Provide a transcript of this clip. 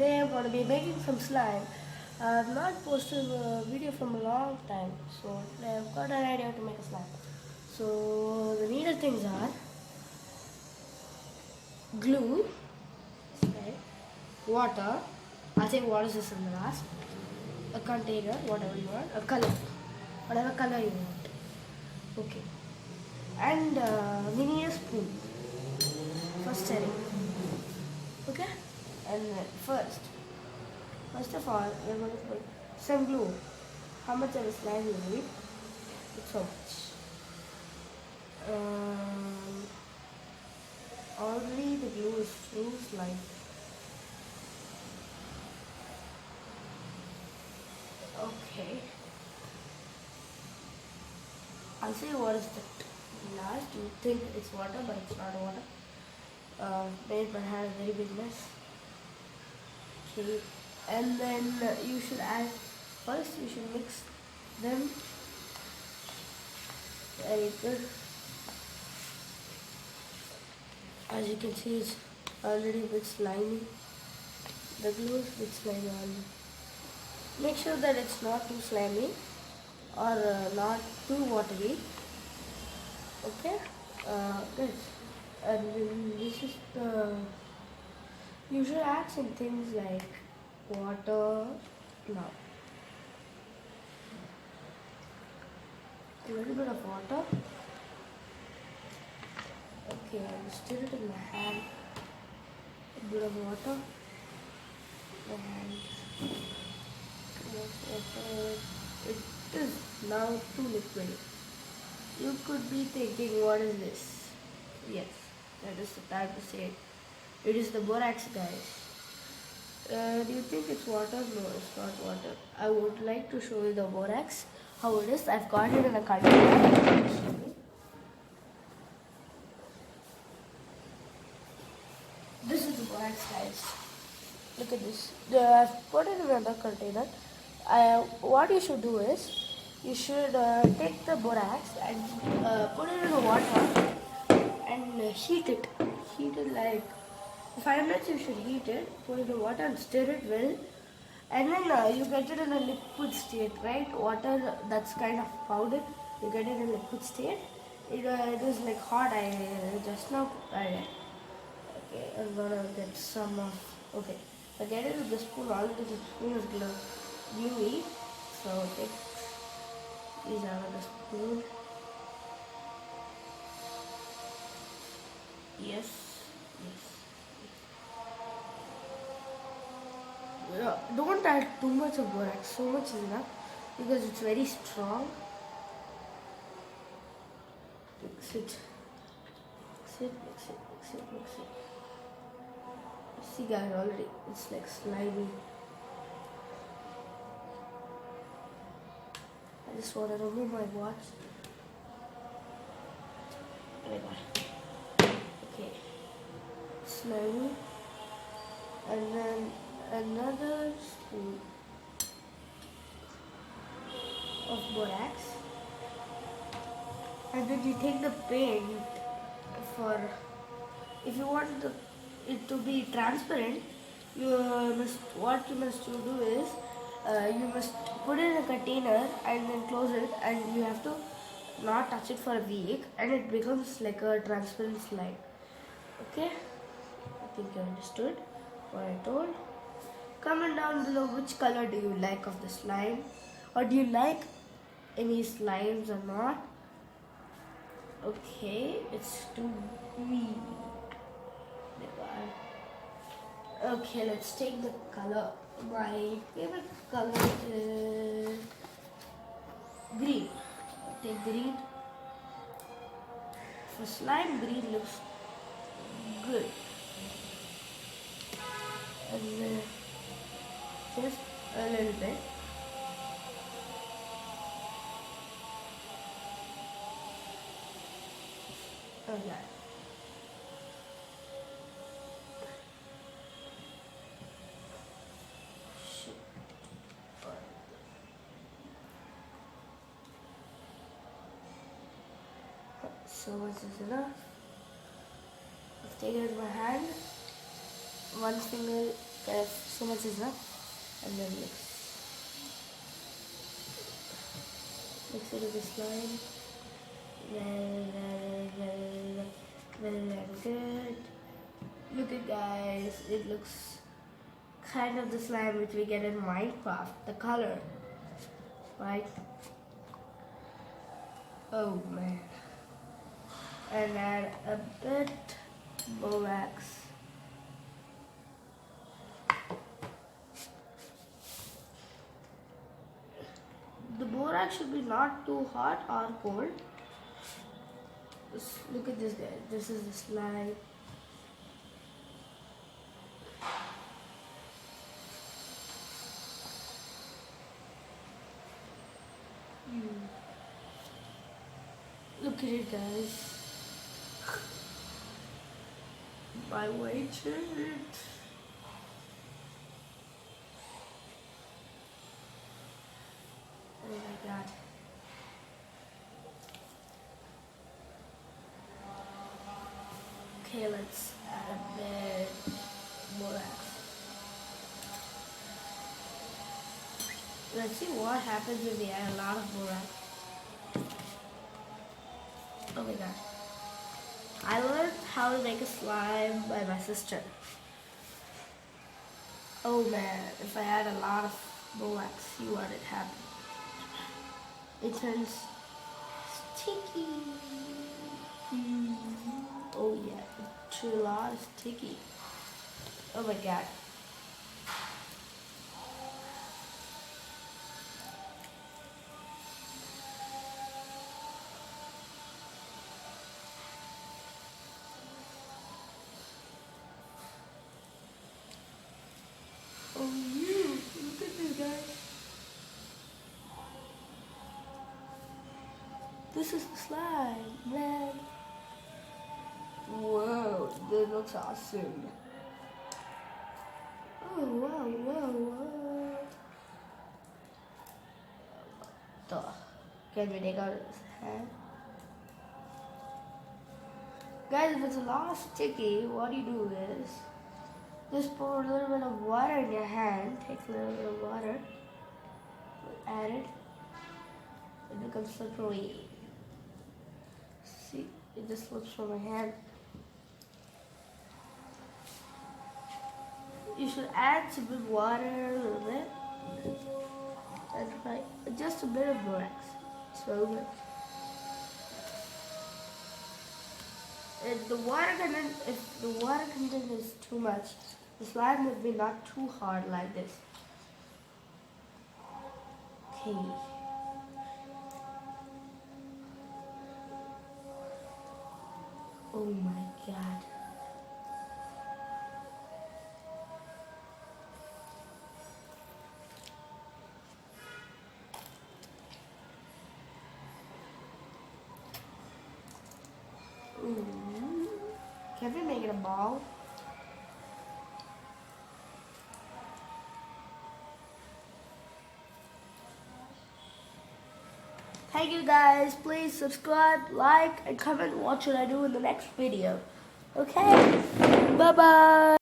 today I'm going to be making some slime. I've not posted a video from a long time, so today I've got an idea to make a slime. So the needed things are glue, okay, water, I'll say water is in the last, a container, whatever you want, a color, whatever color you want, okay, and we need a spoon for stirring, okay, and first of all, we're going to put some glue. How much of a slime you need? It's so much. Already the glue is full slime. Okay. I'll say what is that? Last, you think it's water, but it's not water. Made my hand a very big mess. Okay. And then you should add, first you should mix them very good. As you can see, it's already a bit slimy. The glue is a bit slimy already. Make sure that it's not too slimy or not too watery. Okay? Good. And then this is the... You should add some things like water now. A little bit of water. Okay, I'll stir it in my hand. A bit of water. And it is now too liquid. You could be thinking, what is this? Yes, that is the time to say it. It is the borax, guys. Do you think it's water? No, it's not water. I would like to show you the borax, how it is. I've got it in a container. This is the borax, guys. Look at this. I've put it in another container. What you should do is, you should take the borax and put it in the water and heat it. Heat it like 5 minutes. You should heat it. Put it in the water and stir it well. And then you get it in a liquid state, right? Water that's kind of powdered. You get it in liquid state. It is like hot. I just now. Okay, I'm gonna get some of. Okay, I get it with the spoon. Already the spoon is gluey. So take these out of the spoon. Yes. Don't add too much of borax. So much is enough because it's very strong. Mix it. See guys, already it's like slimy. I just want to remove my watch. Okay. Slimy. And then another spoon of borax. And then you take the paint for, if you want it to be transparent, what you must do is, you must put it in a container and then close it, and you have to not touch it for a week, and it becomes like a transparent slime. Okay? I think you understood what I told. Comment down below which color do you like of the slime, or do you like any slimes or not. Okay, it's too green. Okay, let's take the color. My favorite color is green. Take green. For slime, green looks good. And just a little bit. Okay. So much is enough. I've taken it in my hand. One finger So much is enough. And then mix it with the slime. Very good. Look at guys, it looks kind of the slime which we get in Minecraft, the color, right? Oh man. And add a bit borax. The borax should be not too hot or cold. Look at this guy. This is the slime. Look at it, guys. My white shirt. Oh my god. Okay, let's add a bit borax. Let's see what happens if we add a lot of borax. Oh my god. I learned how to make a slime by my sister. Oh man, if I add a lot of borax, see what it happens. It turns sticky. Oh yeah, it's a lot sticky. Oh my god. Oh yeah, look at this guys. This is the slime, man. Whoa, this looks awesome. Oh wow, whoa. Can we take out his hand? Guys, if it's a lot sticky, what you do is just pour a little bit of water in your hand. Take a little bit of water, add it, it becomes slippery. See, it just slips from my hand. You should add some bit water a little bit. That's right, just a bit of borax. So good. If the water content is too much, the slime would be not too hard like this. Okay. Oh my god. Can we make it a ball? Thank you guys. Please subscribe, like, and comment what should I do in the next video. Okay? Bye-bye.